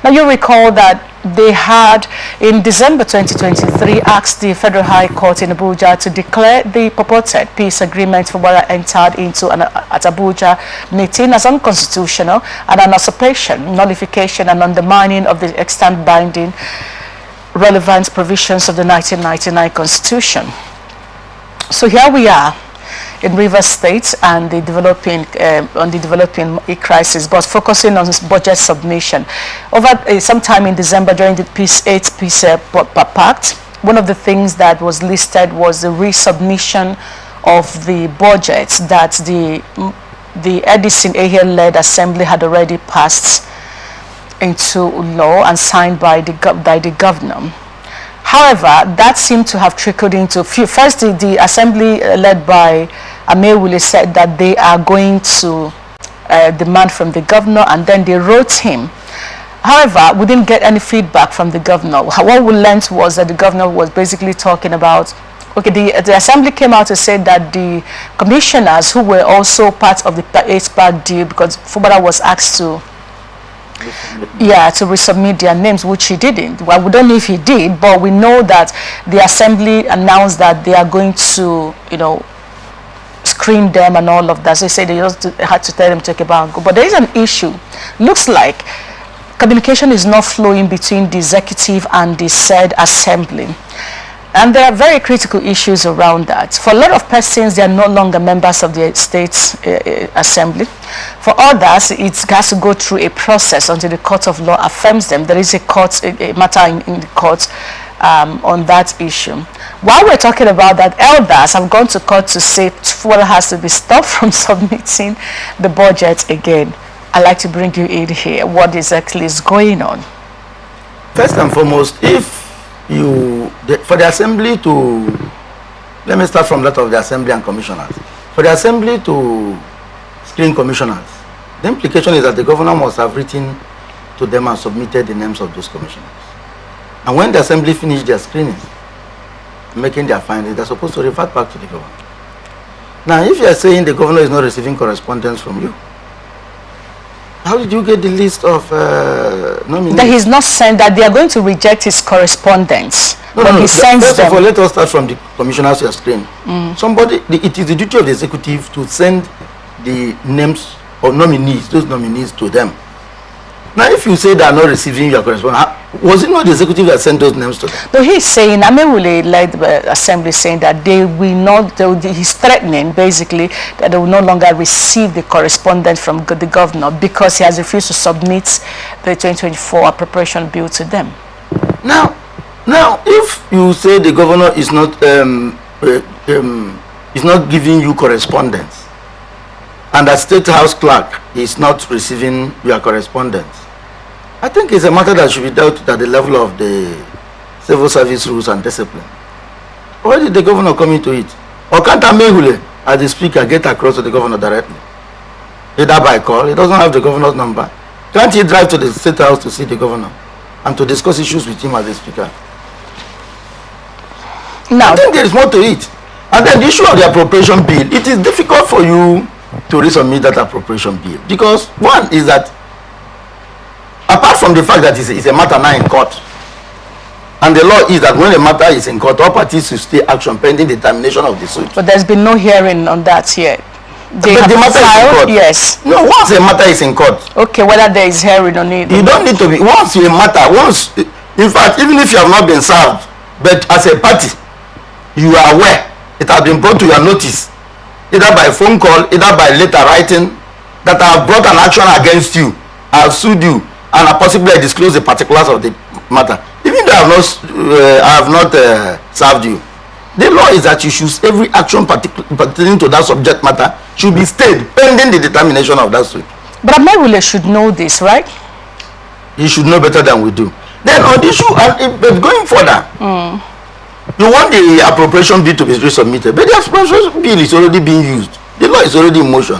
Now you recall that they had, in December 2023, asked the Federal High Court in Abuja to declare the purported peace agreement Fubara entered into at Abuja meeting as unconstitutional and an usurpation, nullification and undermining of the extant binding relevant provisions of the 1999 Constitution. So here we are in Rivers State and the developing crisis, but focusing on budget submission. Over sometime in December during the Peace Pact, one of the things that was listed was the resubmission of the budget that the Edison Amaehwule-led assembly had already passed into law and signed by the governor. However, that seemed to have trickled into a few. First, the assembly led by Amaehwule said that they are going to demand from the governor, and then they wrote him. However, we didn't get any feedback from the governor. What we learned was that the governor was basically talking about, okay, the assembly came out to say that the commissioners who were also part of the 8-pack deal, because Fubara was asked to resubmit their names, which he didn't. Well, we don't know if he did, but we know that the assembly announced that they are going to, screen them and all of that. So they said they just had to tell them to take a bow and go. But there is an issue. Looks like communication is not flowing between the executive and the said assembly. And there are very critical issues around that. For a lot of persons, they are no longer members of the state assembly. For others, it has to go through a process until the court of law affirms them. There is a matter in the court on that issue. While we're talking about that, elders have gone to court to say Fubara has to be stopped from submitting the budget again. I'd like to bring you in here. What exactly is going on? First and foremost, for the assembly to, let me start from that of the assembly and commissioners. For the assembly to screen commissioners, the implication is that the governor must have written to them and submitted the names of those commissioners. And when the assembly finished their screening, making their findings, they're supposed to revert back to the governor. Now, if you are saying the governor is not receiving correspondence from you, how did you get the list of nominees? That he's not saying that they are going to reject his correspondence. He sends first them. of all, let us start from the commissioners you are screening. It is the duty of the executive to send the names or nominees, those nominees, to them. Now, if you say they are not receiving your correspondence, was it not the executive that sent those names to them? No, he's saying, Amaehwule led the assembly saying that they will not, he's threatening basically that they will no longer receive the correspondence from the governor because he has refused to submit the 2024 appropriation bill to them. Now, if you say the governor is not giving you correspondence, and the State House clerk is not receiving your correspondence, I think it's a matter that should be dealt with at the level of the civil service rules and discipline. Why did the governor come into it? Or can't Amaehwule, as the speaker, get across to the governor directly? Either by call, he doesn't have the governor's number. Can't he drive to the State House to see the governor and to discuss issues with him as the speaker? No. I think there is more to it. And then the issue of the appropriation bill, it is difficult for you to resubmit that appropriation bill. Because one is that, apart from the fact that it's a matter now in court, and the law is that when a matter is in court, all parties should stay action pending the termination of the suit. But there's been no hearing on that yet. But the matter is in court. Yes. No, once a matter is in court. Okay, whether there is hearing on it. You don't need to be, in fact, even if you have not been served, but as a party, you are aware, it has been brought to your notice, either by phone call, either by letter writing, that I have brought an action against you, I have sued you, and I possibly disclose the particulars of the matter. Even though I have not served you, the law is that you should, every action pertaining to that subject matter should be stayed pending the determination of that suit. But Amaehwule should know this, right? He should know better than we do. Then on the issue, but going further, you want the appropriation bill to be resubmitted, but the appropriation bill is already being used. The law is already in motion.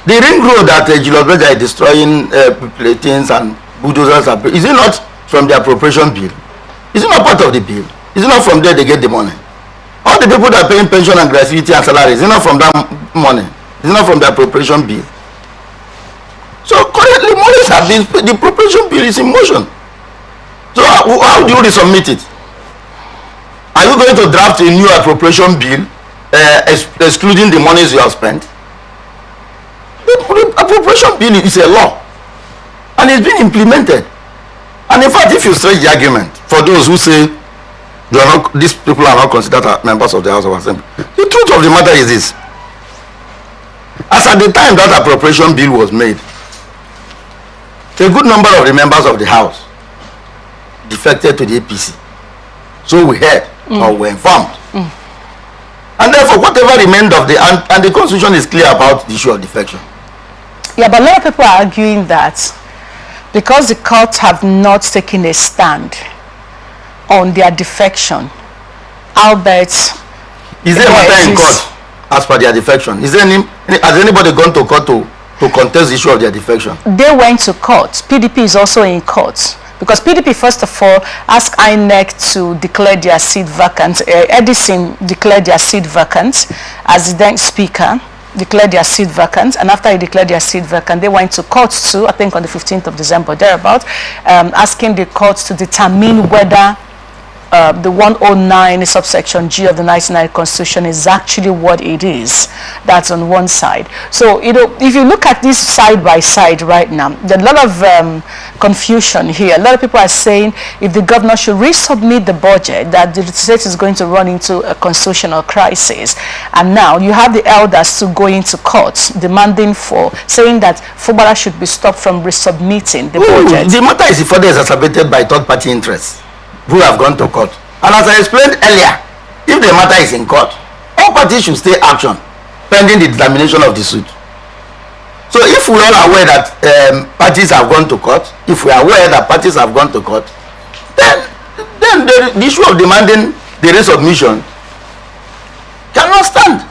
The ring road that Julius Berger is destroying platings and bulldozers, is it not from the appropriation bill? Is it not part of the bill? Is it not from there they get the money? All the people that are paying pension and gratuity and salaries, is it not from that money? Is it not from the appropriation bill? So currently, monies have been, the appropriation bill is in motion. So how do you resubmit it? Are you going to draft a new appropriation bill excluding the monies you have spent? The appropriation bill is a law and it's been implemented. And in fact, if you stretch the argument for those who say they are not, these people are not considered members of the House of Assembly, the truth of the matter is this: as at the time that appropriation bill was made, a good number of the members of the House defected to the APC. So we heard or were informed. And therefore, whatever remained of the, and the Constitution is clear about the issue of defection. Yeah, but a lot of people are arguing that because the courts have not taken a stand on their defection, albeit... Is there a matter in court as per their defection? Is there any, has anybody gone to court to contest the issue of their defection? They went to court. PDP is also in court. Because PDP, first of all, asked INEC to declare their seat vacant. Edison declared their seat vacant as the then speaker, declared their seat vacant. And after he declared their seat vacant, they went to court too, I think on the 15th of December, thereabout, asking the courts to determine whether the 109 subsection G of the 1999 Constitution is actually what it is. That's on one side. So, you know, if you look at this side by side right now, there's a lot of confusion here. A lot of people are saying if the governor should resubmit the budget, that the state is going to run into a constitutional crisis. And now you have the elders to go into court demanding for, saying that Fubara should be stopped from resubmitting the budget. The matter is further exacerbated by third-party interests who have gone to court. And as I explained earlier, if the matter is in court, all parties should stay action pending the determination of the suit. So if we are all aware that parties have gone to court, if we are aware that parties have gone to court, then the issue of demanding the resubmission cannot stand.